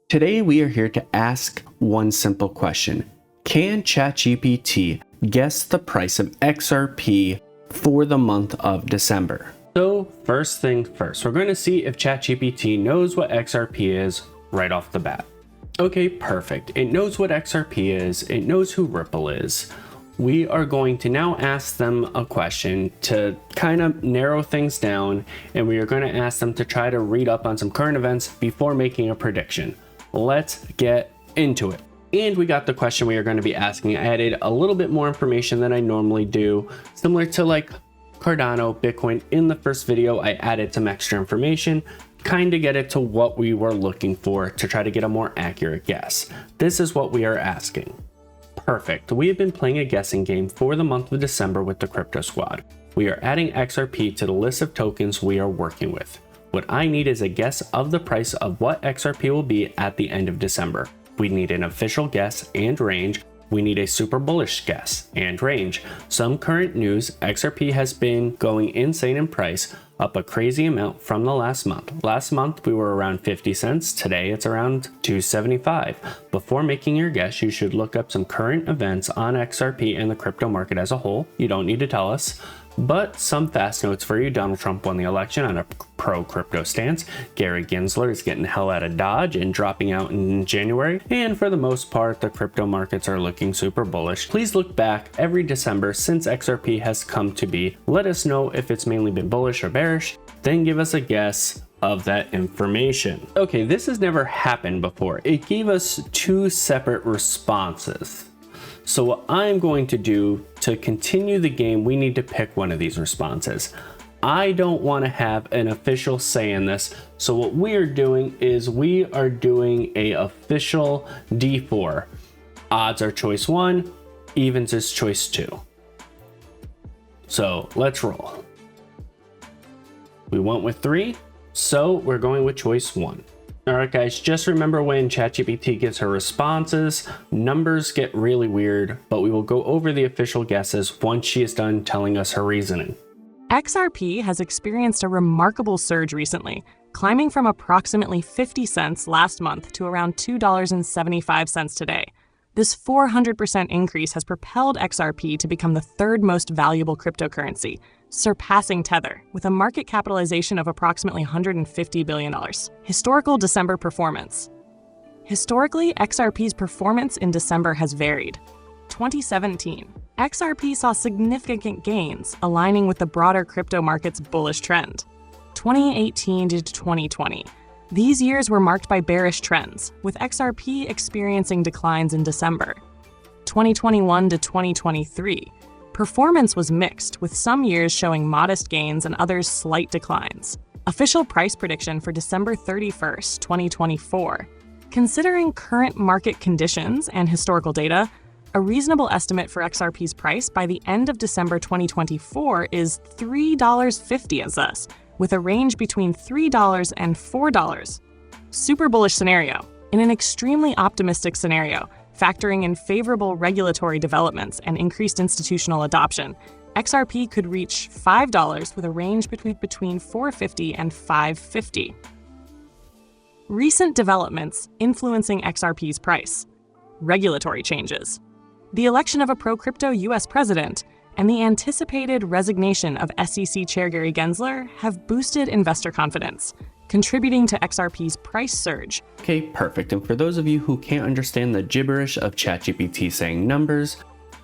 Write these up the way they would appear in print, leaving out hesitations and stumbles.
Today we are here to ask one simple question. Can ChatGPT guess the price of XRP for the month of December? So first thing first, we're going to see if ChatGPT knows what XRP is right off the bat. Okay, perfect. It knows what XRP is. It knows who Ripple is. We are going to now ask them a question to kind of narrow things down, and we are going to ask them to try to read up on some current events before making a prediction. Let's get into it. And we got the question we are going to be asking. I added a little bit more information than I normally do, similar to like Cardano, Bitcoin. In the first video, I added some extra information, kind of get it to what we were looking for to try to get a more accurate guess. This is what we are asking. Perfect. We have been playing a guessing game for the month of December with the Crypto Squad. We are adding XRP to the list of tokens we are working with. What I need is a guess of the price of what XRP will be at the end of December. We need an official guess and range. We need a super bullish guess and range. Some current news, XRP has been going insane in price, up a crazy amount from the last month. Last month we were around 50 cents, today it's around 2.75. Before making your guess, you should look up some current events on XRP and the crypto market as a whole. You don't need to tell us. But some fast notes for you. Donald Trump won the election on a pro-crypto stance. Gary Gensler is getting hell out of Dodge and dropping out in January. And for the most part, the crypto markets are looking super bullish. Please look back every December since XRP has come to be. Let us know if it's mainly been bullish or bearish. Then give us a guess of that information. Okay, this has never happened before. It gave us two separate responses. So what I'm going to do to continue the game, we need to pick one of these responses. I don't want to have an official say in this. So what we are doing is we are doing a official D4. Odds are choice 1, evens is choice 2. So let's roll. We went with 3, so we're going with choice 1. Alright guys, just remember when ChatGPT gives her responses, numbers get really weird, but we will go over the official guesses once she is done telling us her reasoning. XRP has experienced a remarkable surge recently, climbing from approximately 50 cents last month to around $2.75 today. This 400% increase has propelled XRP to become the third most valuable cryptocurrency, surpassing Tether, with a market capitalization of approximately $150 billion. Historical December performance. Historically, XRP's performance in December has varied. 2017, XRP saw significant gains, aligning with the broader crypto market's bullish trend. 2018 to 2020. These years were marked by bearish trends, with XRP experiencing declines in December. 2021 to 2023. Performance was mixed, with some years showing modest gains and others slight declines. Official price prediction for December 31st, 2024. Considering current market conditions and historical data, a reasonable estimate for XRP's price by the end of December 2024 is $3.50 as thus, with a range between $3 and $4. Super bullish scenario. In an extremely optimistic scenario, factoring in favorable regulatory developments and increased institutional adoption, XRP could reach $5 with a range between $4.50 and $5.50. Recent developments influencing XRP's price. Regulatory changes. The election of a pro-crypto U.S. president and the anticipated resignation of SEC Chair Gary Gensler have boosted investor confidence, contributing to XRP's price surge. Okay, perfect. And for those of you who can't understand the gibberish of ChatGPT saying numbers,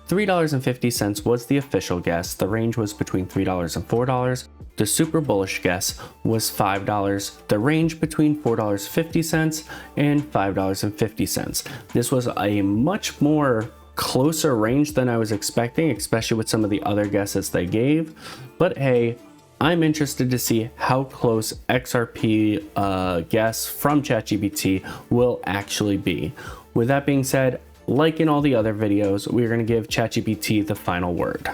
$3.50 was the official guess. The range was between $3 and $4. The super bullish guess was $5. The range between $4.50 and $5.50. This was a much more closer range than I was expecting, especially with some of the other guesses they gave. But hey, I'm interested to see how close XRP guess from ChatGPT will actually be. With that being said, like in all the other videos, we're going to give ChatGPT the final word.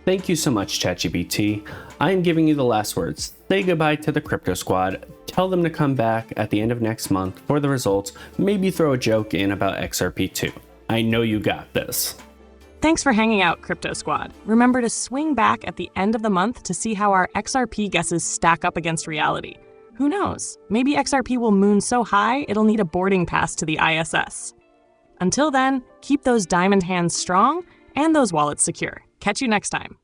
Thank you so much, ChatGPT. I am giving you the last words. Say goodbye to the Crypto Squad. Tell them to come back at the end of next month for the results. Maybe throw a joke in about XRP too. I know you got this. Thanks for hanging out, Crypto Squad. Remember to swing back at the end of the month to see how our XRP guesses stack up against reality. Who knows? Maybe XRP will moon so high it'll need a boarding pass to the ISS. Until then, keep those diamond hands strong and those wallets secure. Catch you next time.